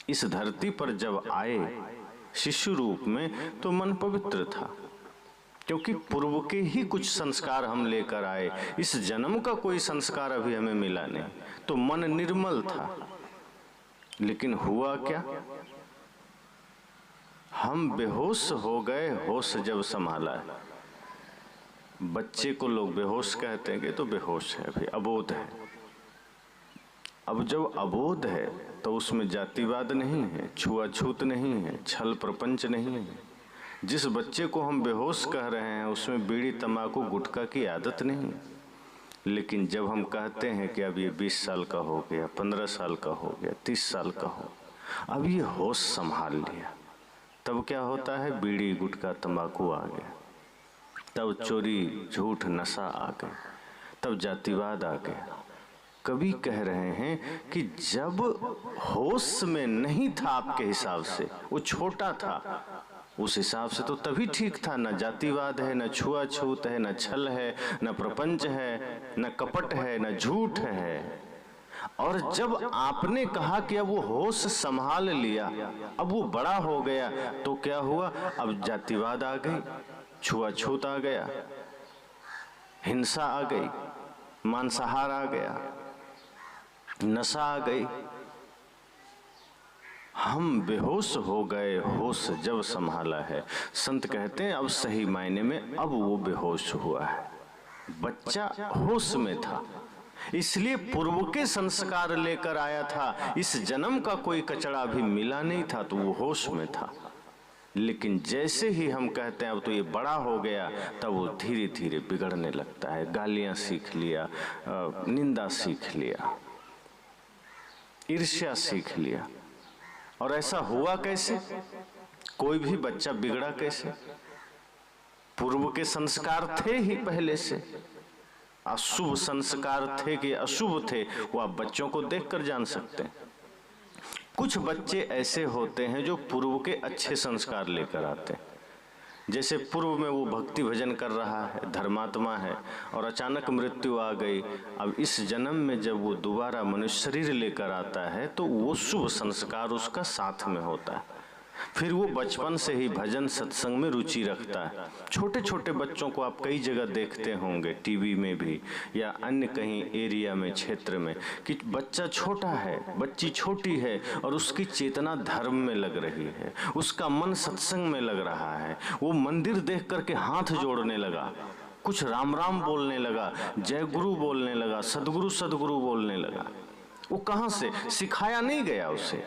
इस धरती पर जब आए शिशु रूप में तो मन पवित्र था, क्योंकि पूर्व के ही कुछ संस्कार हम लेकर आए। इस जन्म का कोई संस्कार अभी हमें मिला नहीं, तो मन निर्मल था। लेकिन हुआ क्या? हम बेहोश हो गए, होश जब संभाला है। बच्चे को लोग बेहोश कहते हैं कि तो बेहोश है, अभी अबोध है। अब जब अबोध है तो उसमें जातिवाद नहीं है, छुआछूत नहीं है, छल प्रपंच नहीं है। जिस बच्चे को हम बेहोश कह रहे हैं उसमें बीड़ी तंबाकू गुटखा की आदत नहीं है। लेकिन जब हम कहते हैं कि अब ये 20 साल का हो गया, 15 साल का हो गया, 30 साल का हो, अब ये होश संभाल लिया, तब क्या होता है? बीड़ी गुटखा तंबाकू आ गया, तब चोरी झूठ नशा आ गया, तब जातिवाद आ गया। कवि कह रहे हैं कि जब होश में नहीं था आपके हिसाब से, वो छोटा था, उस हिसाब से तो तभी ठीक था। न जातिवाद है, न छुआछूत है, न छल है, न प्रपंच है, न कपट है, न झूठ है। और जब आपने कहा कि अब वो होश संभाल लिया, अब वो बड़ा हो गया, तो क्या हुआ? अब जातिवाद आ गई, छुआछूत आ गया, हिंसा आ गई, मांसाहार आ गया, नशा आ गई। हम बेहोश हो गए, होश जब संभाला है। संत कहते हैं अब सही मायने में अब वो बेहोश हुआ है। बच्चा होश में था, इसलिए पूर्व के संस्कार लेकर आया था। इस जन्म का कोई कचड़ा भी मिला नहीं था, तो वो होश में था। लेकिन जैसे ही हम कहते हैं अब तो ये बड़ा हो गया, तब वो धीरे धीरे बिगड़ने लगता है। गालियां सीख लिया, निंदा सीख लिया, ईर्ष्या सीख लिया। और ऐसा हुआ कैसे? कोई भी बच्चा बिगड़ा कैसे? पूर्व के संस्कार थे ही पहले से। अशुभ संस्कार थे कि अशुभ थे, वो आप बच्चों को देखकर जान सकते हैं। कुछ बच्चे ऐसे होते हैं जो पूर्व के अच्छे संस्कार लेकर आते हैं। जैसे पूर्व में वो भक्ति भजन कर रहा है, धर्मात्मा है, और अचानक मृत्यु आ गई। अब इस जन्म में जब वो दोबारा मनुष्य शरीर लेकर आता है तो वो शुभ संस्कार उसका साथ में होता है। फिर वो बचपन से ही भजन सत्संग में रुचि रखता है। छोटे छोटे बच्चों को आप कई जगह देखते होंगे, टीवी में भी या अन्य कहीं एरिया में, क्षेत्र में, कि बच्चा छोटा है, बच्ची छोटी है और उसकी चेतना धर्म में लग रही है, उसका मन सत्संग में लग रहा है। वो मंदिर देख करके हाथ जोड़ने लगा, कुछ राम राम बोलने लगा, जय गुरु बोलने लगा, सदगुरु सदगुरु बोलने लगा। वो कहाँ से? सिखाया नहीं गया उसे,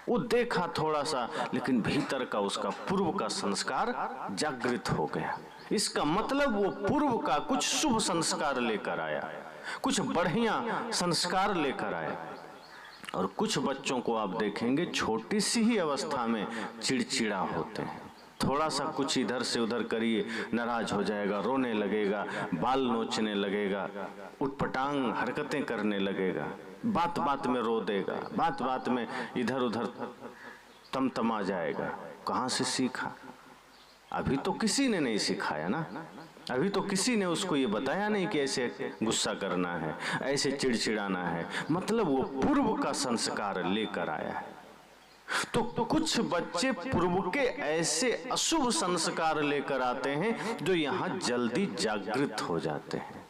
वो देखा थोड़ा सा, लेकिन भीतर का उसका पूर्व का संस्कार जागृत हो गया। इसका मतलब वो पूर्व का कुछ शुभ संस्कार लेकर आया, कुछ बढ़िया संस्कार लेकर आया। और कुछ बच्चों को आप देखेंगे छोटी सी ही अवस्था में चिड़चिड़ा होते हैं। थोड़ा सा कुछ इधर से उधर करिए, नाराज हो जाएगा, रोने लगेगा, बाल नोचने लगेगा, उटपटांग हरकतें करने लगेगा, बात बात में रो देगा, बात बात में इधर उधर तमतमा जाएगा। कहाँ से सीखा? अभी तो किसी ने नहीं सिखाया ना, अभी तो किसी ने उसको ये बताया नहीं कि ऐसे गुस्सा करना है, ऐसे चिड़चिड़ाना है। मतलब वो पूर्व का संस्कार लेकर आया है। तो कुछ बच्चे पूर्व के ऐसे अशुभ संस्कार लेकर आते हैं जो यहाँ जल्दी जागृत हो जाते हैं।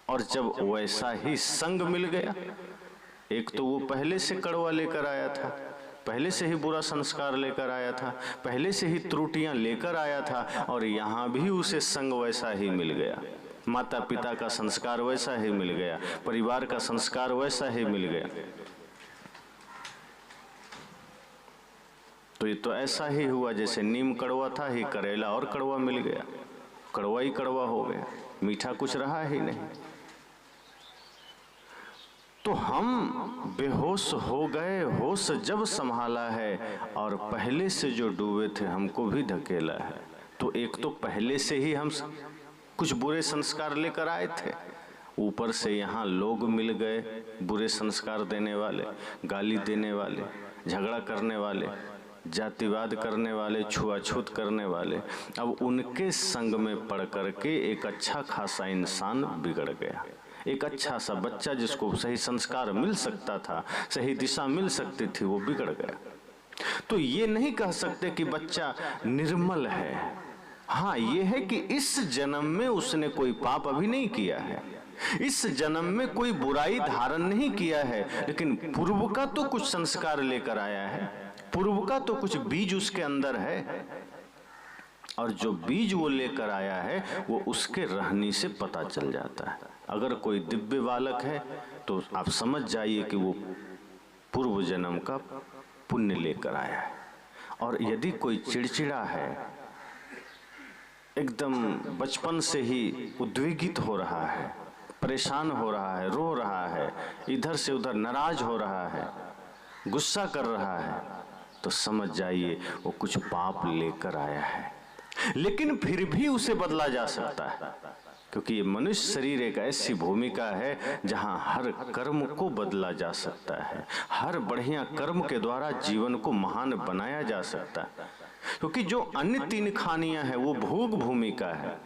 और जब वैसा ही संग मिल गया, एक तो वो पहले से कड़वा लेकर आया था, पहले से ही बुरा संस्कार लेकर आया था, पहले से ही त्रुटियां लेकर आया था, और यहाँ भी उसे संग वैसा ही मिल गया, माता पिता का संस्कार वैसा ही मिल गया, परिवार का संस्कार वैसा ही मिल गया। तो ये तो ऐसा ही हुआ जैसे नीम कड़वा था, ही करेला और कड़वा मिल गया, कड़वा ही कड़वा हो गया, मीठा कुछ रहा ही नहीं। तो हम बेहोश हो गए, होश जब संभाला है, और पहले से जो डूबे थे हमको भी धकेला है। तो एक तो पहले से ही हम कुछ बुरे संस्कार लेकर आए थे, ऊपर से यहाँ लोग मिल गए बुरे संस्कार देने वाले, गाली देने वाले, झगड़ा करने वाले, जातिवाद करने वाले, छुआछूत करने वाले। अब उनके संग में पड़ करके एक अच्छा खासा इंसान बिगड़ गया। एक अच्छा सा बच्चा जिसको सही संस्कार मिल सकता था, सही दिशा मिल सकती थी, वो बिगड़ गया। तो ये नहीं कह सकते कि बच्चा निर्मल है। हाँ, ये है कि इस जन्म में उसने कोई पाप अभी नहीं किया है, इस जन्म में कोई बुराई धारण नहीं किया है, लेकिन पूर्व का तो कुछ संस्कार लेकर आया है, पूर्व का तो कुछ बीज उसके अंदर है, और जो बीज वो लेकर आया है वो उसके रहनी से पता चल जाता है। अगर कोई दिव्य बालक है तो आप समझ जाइए कि वो पूर्व जन्म का पुण्य लेकर आया है। और यदि कोई चिड़चिड़ा है, एकदम बचपन से ही उद्वेगित हो रहा है, परेशान हो रहा है, रो रहा है, इधर से उधर नाराज हो रहा है, गुस्सा कर रहा है, तो समझ जाइए वो कुछ पाप लेकर आया है। लेकिन फिर भी उसे बदला जा सकता है, क्योंकि ये मनुष्य शरीर एक ऐसी भूमिका है जहां हर कर्म को बदला जा सकता है, हर बढ़िया कर्म के द्वारा जीवन को महान बनाया जा सकता है। क्योंकि जो अन्य तीन खानियां हैं वो भोग भूमिका है,